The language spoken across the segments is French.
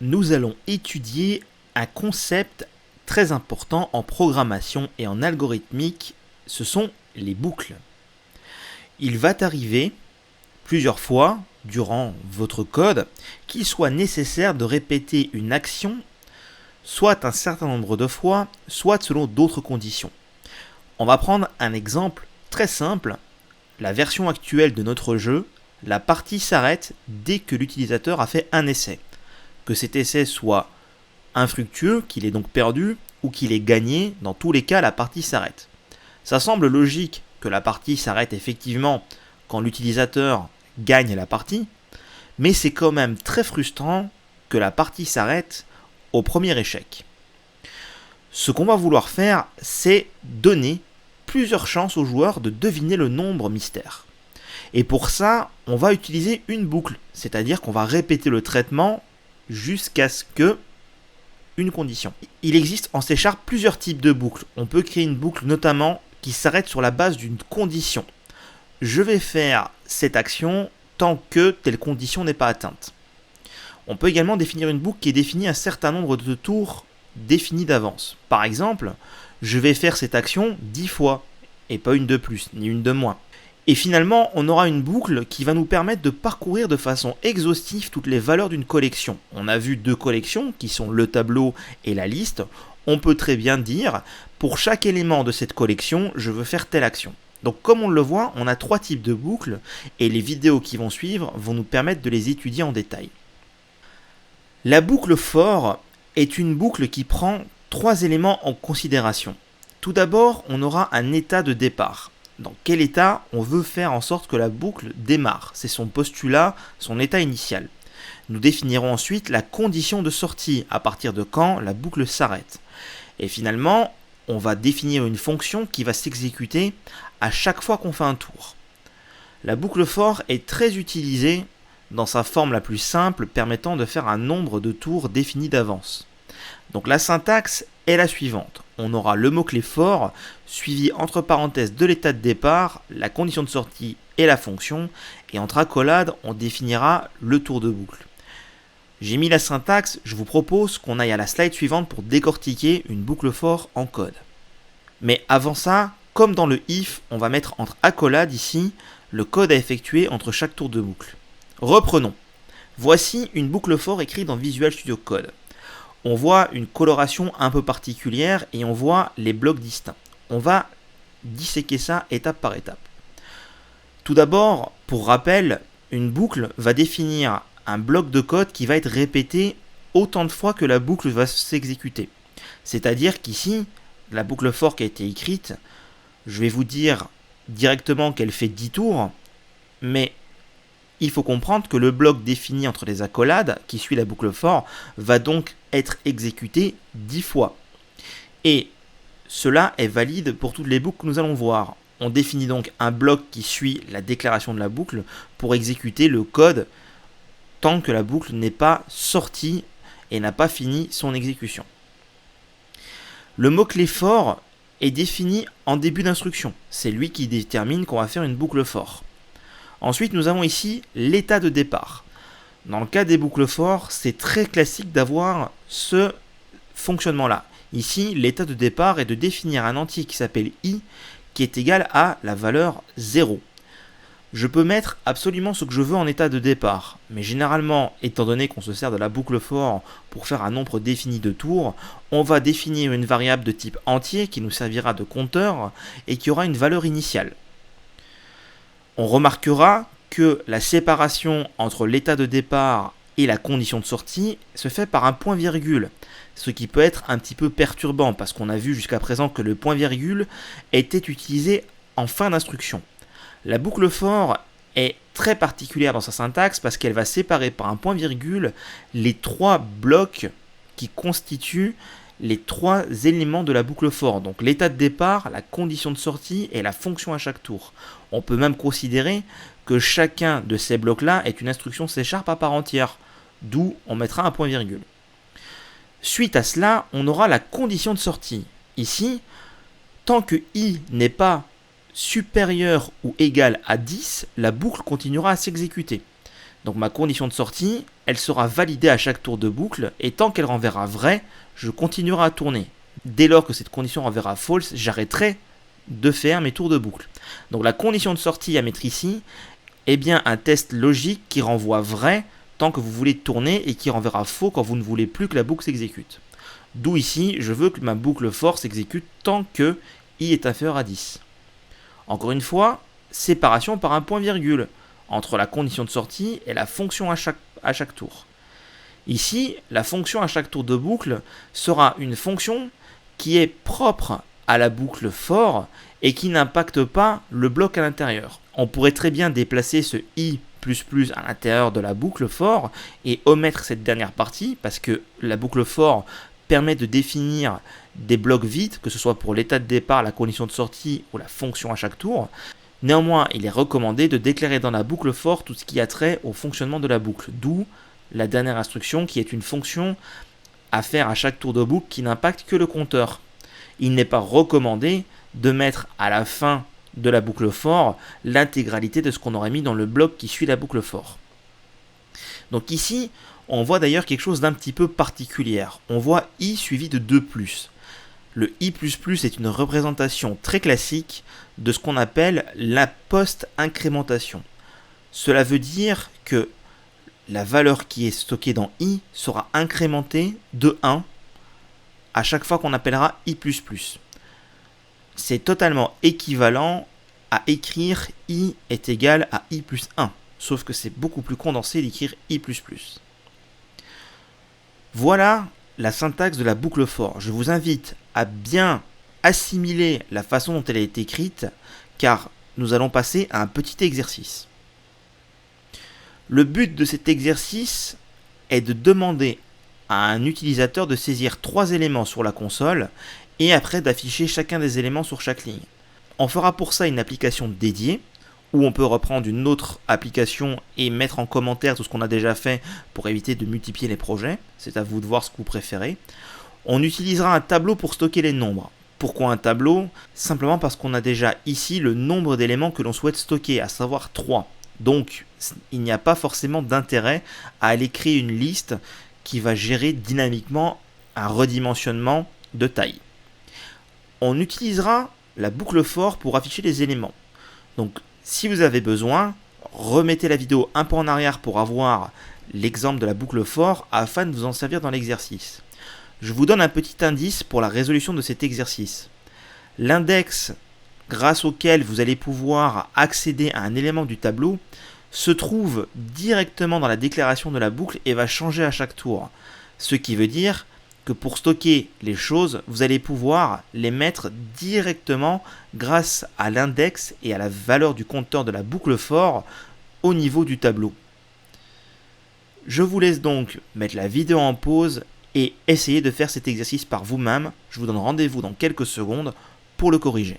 nous allons étudier un concept très important en programmation et en algorithmique, ce sont les boucles. Il va t'arriver plusieurs fois durant votre code qu'il soit nécessaire de répéter une action soit un certain nombre de fois, soit selon d'autres conditions. On va prendre un exemple très simple. La version actuelle de notre jeu, la partie s'arrête dès que l'utilisateur a fait un essai. Que cet essai soit infructueux, qu'il ait donc perdu, ou qu'il ait gagné, dans tous les cas la partie s'arrête. Ça semble logique que la partie s'arrête effectivement quand l'utilisateur gagne la partie, mais c'est quand même très frustrant que la partie s'arrête au premier échec. Ce qu'on va vouloir faire, c'est donner plusieurs chances aux joueurs de deviner le nombre mystère. Et pour ça, on va utiliser une boucle, c'est-à-dire qu'on va répéter le traitement jusqu'à ce que une condition. Il existe en C# plusieurs types de boucles. On peut créer une boucle notamment qui s'arrête sur la base d'une condition. Je vais faire cette action tant que telle condition n'est pas atteinte. On peut également définir une boucle qui est définie un certain nombre de tours définis d'avance. Par exemple, je vais faire cette action 10 fois, et pas une de plus, ni une de moins. Et finalement, on aura une boucle qui va nous permettre de parcourir de façon exhaustive toutes les valeurs d'une collection. On a vu deux collections, qui sont le tableau et la liste. On peut très bien dire, pour chaque élément de cette collection, je veux faire telle action. Donc comme on le voit, on a trois types de boucles, et les vidéos qui vont suivre vont nous permettre de les étudier en détail. La boucle for est une boucle qui prend trois éléments en considération. Tout d'abord, on aura un état de départ. Dans quel état on veut faire en sorte que la boucle démarre? C'est son postulat, son état initial. Nous définirons ensuite la condition de sortie, à partir de quand la boucle s'arrête. Et finalement, on va définir une fonction qui va s'exécuter à chaque fois qu'on fait un tour. La boucle for est très utilisée dans sa forme la plus simple, permettant de faire un nombre de tours défini d'avance. Donc la syntaxe est la suivante. On aura le mot-clé for, suivi entre parenthèses de l'état de départ, la condition de sortie et la fonction, et entre accolades, on définira le tour de boucle. J'ai mis la syntaxe, je vous propose qu'on aille à la slide suivante pour décortiquer une boucle for en code. Mais avant ça, comme dans le if, on va mettre entre accolades ici le code à effectuer entre chaque tour de boucle. Reprenons. Voici une boucle for écrite dans Visual Studio Code. On voit une coloration un peu particulière et on voit les blocs distincts. On va disséquer ça étape par étape. Tout d'abord, pour rappel, une boucle va définir un bloc de code qui va être répété autant de fois que la boucle va s'exécuter. C'est-à-dire qu'ici, la boucle for qui a été écrite, je vais vous dire directement qu'elle fait 10 tours, mais il faut comprendre que le bloc défini entre les accolades, qui suit la boucle for, va donc être exécuté 10 fois. Et cela est valide pour toutes les boucles que nous allons voir. On définit donc un bloc qui suit la déclaration de la boucle pour exécuter le code tant que la boucle n'est pas sortie et n'a pas fini son exécution. Le mot-clé for est défini en début d'instruction. C'est lui qui détermine qu'on va faire une boucle for. Ensuite, nous avons ici l'état de départ. Dans le cas des boucles for, c'est très classique d'avoir ce fonctionnement-là. Ici, l'état de départ est de définir un entier qui s'appelle i, qui est égal à la valeur 0. Je peux mettre absolument ce que je veux en état de départ, mais généralement, étant donné qu'on se sert de la boucle for pour faire un nombre défini de tours, on va définir une variable de type entier qui nous servira de compteur et qui aura une valeur initiale. On remarquera que la séparation entre l'état de départ et la condition de sortie se fait par un point-virgule, ce qui peut être un petit peu perturbant parce qu'on a vu jusqu'à présent que le point-virgule était utilisé en fin d'instruction. La boucle for est très particulière dans sa syntaxe parce qu'elle va séparer par un point-virgule les trois blocs qui constituent les trois éléments de la boucle for, donc l'état de départ, la condition de sortie et la fonction à chaque tour. On peut même considérer que chacun de ces blocs-là est une instruction C# à part entière, d'où on mettra un point-virgule. Suite à cela, on aura la condition de sortie. Ici, tant que i n'est pas supérieur ou égal à 10, la boucle continuera à s'exécuter. Donc ma condition de sortie, elle sera validée à chaque tour de boucle, et tant qu'elle renverra vrai, je continuerai à tourner. Dès lors que cette condition renverra false, j'arrêterai de faire mes tours de boucle. Donc la condition de sortie à mettre ici est bien un test logique qui renvoie vrai tant que vous voulez tourner et qui renverra faux quand vous ne voulez plus que la boucle s'exécute. D'où ici, je veux que ma boucle for s'exécute tant que i est inférieur à 10. Encore une fois, séparation par un point-virgule entre la condition de sortie et la fonction à chaque tour. Ici, la fonction à chaque tour de boucle sera une fonction qui est propre à la boucle for et qui n'impacte pas le bloc à l'intérieur. On pourrait très bien déplacer ce i++ à l'intérieur de la boucle for et omettre cette dernière partie parce que la boucle for permet de définir des blocs vides, que ce soit pour l'état de départ, la condition de sortie ou la fonction à chaque tour. Néanmoins, il est recommandé de déclarer dans la boucle for tout ce qui a trait au fonctionnement de la boucle, d'où la dernière instruction qui est une fonction à faire à chaque tour de boucle qui n'impacte que le compteur. Il n'est pas recommandé de mettre à la fin de la boucle for l'intégralité de ce qu'on aurait mis dans le bloc qui suit la boucle for. Donc ici, on voit d'ailleurs quelque chose d'un petit peu particulier. On voit i suivi de 2+. Le i++ est une représentation très classique de ce qu'on appelle la post-incrémentation. Cela veut dire que la valeur qui est stockée dans i sera incrémentée de 1 à chaque fois qu'on appellera i++. C'est totalement équivalent à écrire i est égal à i plus 1, sauf que c'est beaucoup plus condensé d'écrire i++. Voilà la syntaxe de la boucle for. Je vous invite à bien assimiler la façon dont elle a été écrite, car nous allons passer à un petit exercice. Le but de cet exercice est de demander à un utilisateur de saisir 3 éléments sur la console et après d'afficher chacun des éléments sur chaque ligne. On fera pour ça une application dédiée où on peut reprendre une autre application et mettre en commentaire tout ce qu'on a déjà fait pour éviter de multiplier les projets. C'est à vous de voir ce que vous préférez. On utilisera un tableau pour stocker les nombres. Pourquoi un tableau ? Simplement parce qu'on a déjà ici le nombre d'éléments que l'on souhaite stocker, à savoir 3. Donc, il n'y a pas forcément d'intérêt à aller créer une liste qui va gérer dynamiquement un redimensionnement de taille. On utilisera la boucle for pour afficher les éléments. Donc, si vous avez besoin, remettez la vidéo un peu en arrière pour avoir l'exemple de la boucle for afin de vous en servir dans l'exercice. Je vous donne un petit indice pour la résolution de cet exercice. L'index grâce auquel vous allez pouvoir accéder à un élément du tableau se trouve directement dans la déclaration de la boucle et va changer à chaque tour. Ce qui veut dire que pour stocker les choses, vous allez pouvoir les mettre directement grâce à l'index et à la valeur du compteur de la boucle for au niveau du tableau. Je vous laisse donc mettre la vidéo en pause et essayer de faire cet exercice par vous-même. Je vous donne rendez-vous dans quelques secondes pour le corriger.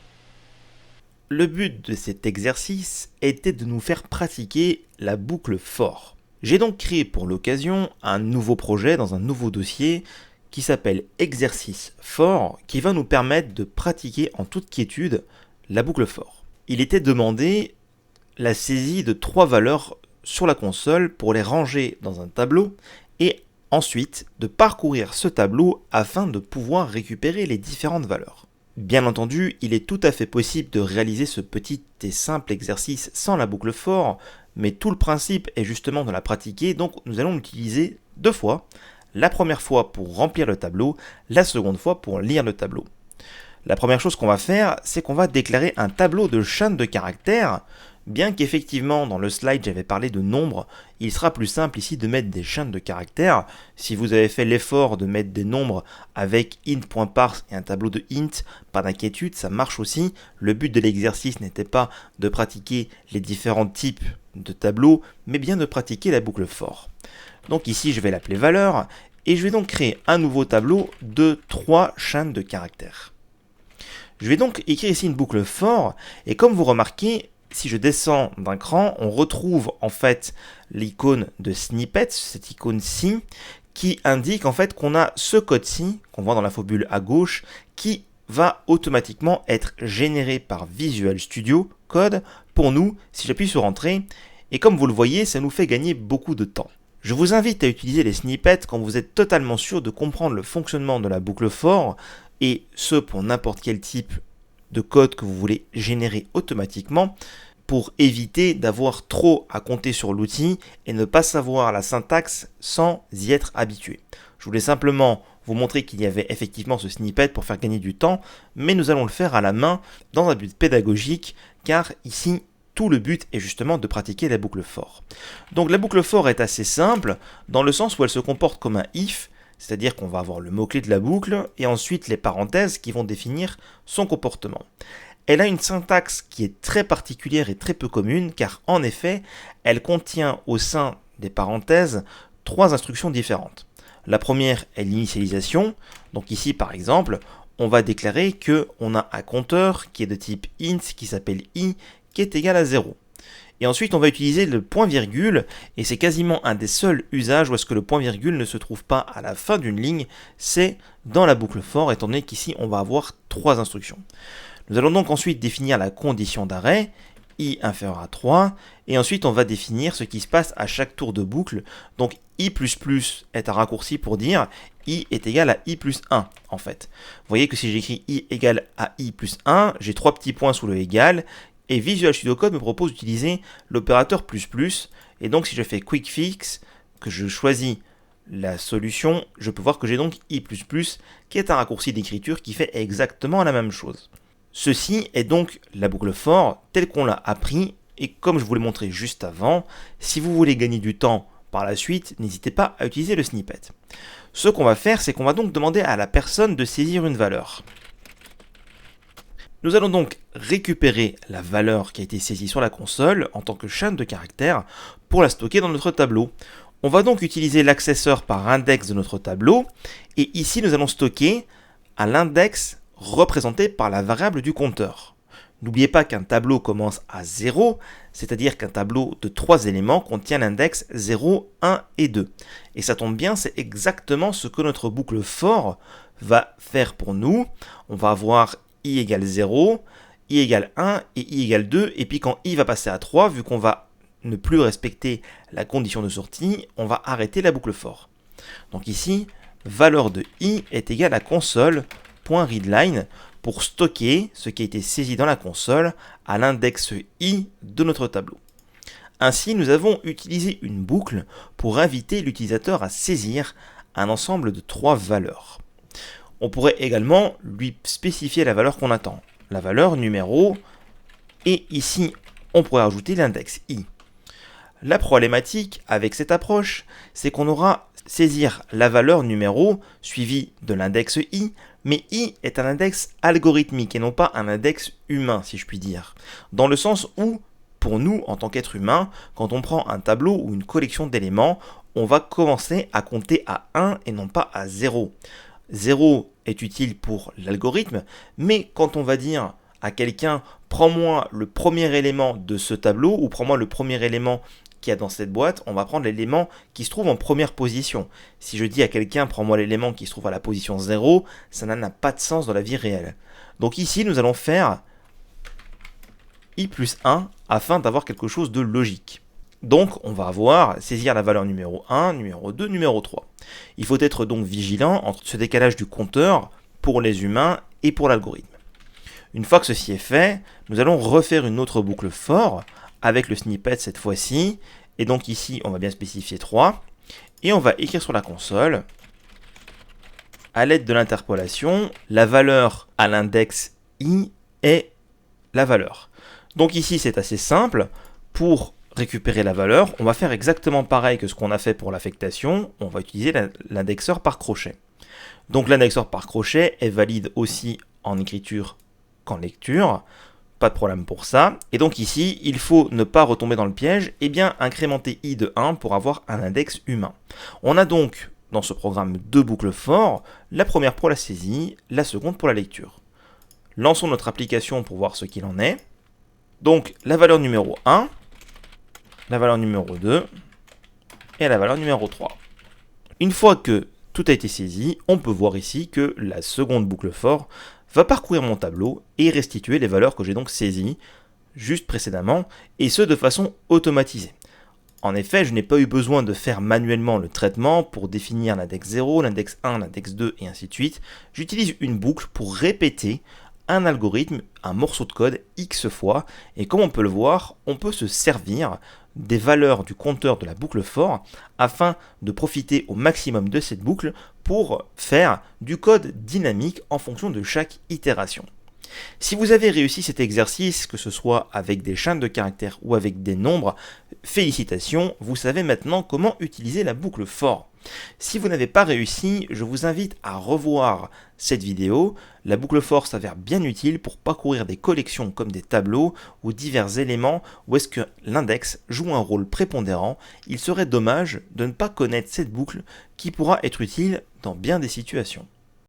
Le but de cet exercice était de nous faire pratiquer la boucle for. J'ai donc créé pour l'occasion un nouveau projet dans un nouveau dossier qui s'appelle exercice for, qui va nous permettre de pratiquer en toute quiétude la boucle for. Il était demandé la saisie de 3 valeurs sur la console pour les ranger dans un tableau et ensuite de parcourir ce tableau afin de pouvoir récupérer les différentes valeurs. Bien entendu, il est tout à fait possible de réaliser ce petit et simple exercice sans la boucle for, mais tout le principe est justement de la pratiquer, donc nous allons l'utiliser 2 fois. La première fois pour remplir le tableau, la seconde fois pour lire le tableau. La première chose qu'on va faire, c'est qu'on va déclarer un tableau de chaînes de caractères. Bien qu'effectivement dans le slide j'avais parlé de nombres, il sera plus simple ici de mettre des chaînes de caractères. Si vous avez fait l'effort de mettre des nombres avec int.parse et un tableau de int, pas d'inquiétude, ça marche aussi. Le but de l'exercice n'était pas de pratiquer les différents types de tableaux, mais bien de pratiquer la boucle for. Donc ici je vais l'appeler valeur et je vais donc créer un nouveau tableau de 3 chaînes de caractères. Je vais donc écrire ici une boucle for et comme vous remarquez, si je descends d'un cran, on retrouve en fait l'icône de snippet, cette icône-ci, qui indique en fait qu'on a ce code-ci, qu'on voit dans l'infobule à gauche, qui va automatiquement être généré par Visual Studio Code pour nous si j'appuie sur Entrée Et comme vous le voyez, ça nous fait gagner beaucoup de temps. Je vous invite à utiliser les snippets quand vous êtes totalement sûr de comprendre le fonctionnement de la boucle for, et ce pour n'importe quel type de code que vous voulez générer automatiquement, pour éviter d'avoir trop à compter sur l'outil et ne pas savoir la syntaxe sans y être habitué. Je voulais simplement vous montrer qu'il y avait effectivement ce snippet pour faire gagner du temps, mais nous allons le faire à la main dans un but pédagogique, car ici, tout le but est justement de pratiquer la boucle for. Donc la boucle for est assez simple, dans le sens où elle se comporte comme un if, c'est-à-dire qu'on va avoir le mot-clé de la boucle, et ensuite les parenthèses qui vont définir son comportement. Elle a une syntaxe qui est très particulière et très peu commune, car en effet, elle contient au sein des parenthèses 3 instructions différentes. La première est l'initialisation, donc ici par exemple, on va déclarer qu'on a un compteur qui est de type int, qui s'appelle i, qui est égal à 0. Et ensuite on va utiliser le point virgule, et c'est quasiment un des seuls usages où est-ce que le point virgule ne se trouve pas à la fin d'une ligne, c'est dans la boucle for, étant donné qu'ici on va avoir 3 instructions. Nous allons donc ensuite définir la condition d'arrêt, i inférieur à 3, et ensuite on va définir ce qui se passe à chaque tour de boucle. Donc i++ est un raccourci pour dire i est égal à i plus 1 en fait. Vous voyez que si j'écris i égale à i plus 1, j'ai 3 petits points sous le égal, et Visual Studio Code me propose d'utiliser l'opérateur ++, et donc si je fais Quick Fix, que je choisis la solution, je peux voir que j'ai donc i++, qui est un raccourci d'écriture qui fait exactement la même chose. Ceci est donc la boucle for telle qu'on l'a appris, et comme je vous l'ai montré juste avant, si vous voulez gagner du temps par la suite, n'hésitez pas à utiliser le snippet. Ce qu'on va faire, c'est qu'on va donc demander à la personne de saisir une valeur. Nous allons donc récupérer la valeur qui a été saisie sur la console en tant que chaîne de caractères pour la stocker dans notre tableau. On va donc utiliser l'accesseur par index de notre tableau, et ici nous allons stocker à l'index représenté par la variable du compteur. N'oubliez pas qu'un tableau commence à 0, c'est-à-dire qu'un tableau de 3 éléments contient l'index 0, 1 et 2. Et ça tombe bien, c'est exactement ce que notre boucle for va faire pour nous. On va avoir i égale 0, i égale 1 et i égale 2, et puis quand i va passer à 3, vu qu'on va ne plus respecter la condition de sortie, on va arrêter la boucle for. Donc ici, valeur de i est égale à console.readline pour stocker ce qui a été saisi dans la console à l'index i de notre tableau. Ainsi, nous avons utilisé une boucle pour inviter l'utilisateur à saisir un ensemble de 3 valeurs. On pourrait également lui spécifier la valeur qu'on attend, la valeur numéro, et ici, on pourrait ajouter l'index i. La problématique avec cette approche, c'est qu'on aura saisir la valeur numéro suivie de l'index i, mais i est un index algorithmique et non pas un index humain, si je puis dire. Dans le sens où, pour nous, en tant qu'être humain, quand on prend un tableau ou une collection d'éléments, on va commencer à compter à 1 et non pas à 0. 0 est utile pour l'algorithme, mais quand on va dire à quelqu'un « prends-moi le premier élément de ce tableau » ou « prends-moi le premier élément qu'il y a dans cette boîte », on va prendre l'élément qui se trouve en première position. Si je dis à quelqu'un « prends-moi l'élément qui se trouve à la position 0 », ça n'a pas de sens dans la vie réelle. Donc ici, nous allons faire i plus 1 afin d'avoir quelque chose de logique. Donc, on va avoir saisir la valeur numéro 1, numéro 2, numéro 3. Il faut être donc vigilant entre ce décalage du compteur pour les humains et pour l'algorithme. Une fois que ceci est fait, nous allons refaire une autre boucle for avec le snippet cette fois-ci. Et donc ici, on va bien spécifier 3. Et on va écrire sur la console, à l'aide de l'interpolation, la valeur à l'index i est la valeur. Donc ici, c'est assez simple. Pour récupérer la valeur, on va faire exactement pareil que ce qu'on a fait pour l'affectation. On va utiliser l'indexeur par crochet. Donc l'indexeur par crochet est valide aussi en écriture qu'en lecture. Pas de problème pour ça. Et donc ici, il faut ne pas retomber dans le piège et bien incrémenter i de 1 pour avoir un index humain. On a donc dans ce programme 2 boucles for, la première pour la saisie, la seconde pour la lecture. Lançons notre application pour voir ce qu'il en est. Donc la valeur numéro 1, la valeur numéro 2 et la valeur numéro 3. Une fois que tout a été saisi, on peut voir ici que la seconde boucle for va parcourir mon tableau et restituer les valeurs que j'ai donc saisies juste précédemment, et ce de façon automatisée. En effet, je n'ai pas eu besoin de faire manuellement le traitement pour définir l'index 0, l'index 1, l'index 2 et ainsi de suite. J'utilise une boucle pour répéter un algorithme, un morceau de code X fois, et comme on peut le voir, on peut se servir des valeurs du compteur de la boucle for afin de profiter au maximum de cette boucle pour faire du code dynamique en fonction de chaque itération. Si vous avez réussi cet exercice, que ce soit avec des chaînes de caractères ou avec des nombres, félicitations, vous savez maintenant comment utiliser la boucle for. Si vous n'avez pas réussi, je vous invite à revoir cette vidéo. La boucle for s'avère bien utile pour parcourir des collections comme des tableaux ou divers éléments où est-ce que l'index joue un rôle prépondérant. Il serait dommage de ne pas connaître cette boucle qui pourra être utile dans bien des situations.